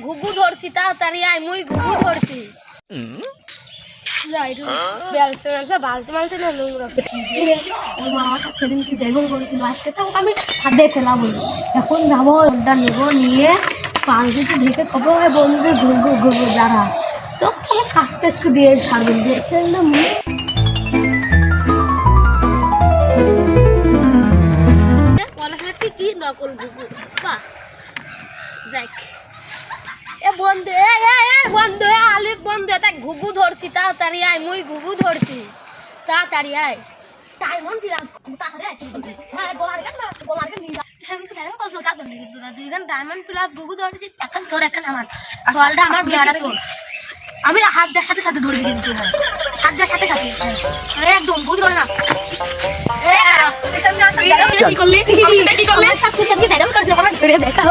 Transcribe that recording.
ঘুঘু ধরছি তাড়াতাড়ি আয় মুই ঘুঘু ধরছি বালতি মালতি না নোংরা আমার সেদিনকে যেমন করেছিল আজকে তো আমি হাতে ফেলাবো এখন যাবো ওটা নেবো নিয়ে পাঁচদিকে ঢেকে খবর হয় বন্ধু ঘুরবো ঘুরবো যারা তো আস্তে আস্তে দিয়ে ছাড়বেন দেখছেন না মুই কি নকল ঘুঘু বাহ যাক এ বন্ধু বন্ধু আলিফ বন্ধু এটা ঘুঘু ধরছি তাড়াতাড়ি আয় মুই ঘুঘু ধরছি তাড়াতাড়ি আয় ডায়মন্ড পিলাস হ্যাঁ গোলার নিয়ে ডায়মন্ড পিলাস ঘুঘু ধরছি এখন তোর এখন আমার বলটা আমার বিয়ারা তোর আমি হাত দেওয়ার সাথে সাথে ধরবি কিন্তু হাত দেওয়ার সাথে সাথে একদম বুঝ ধরে না কি করলি সাথে সাথে দেখা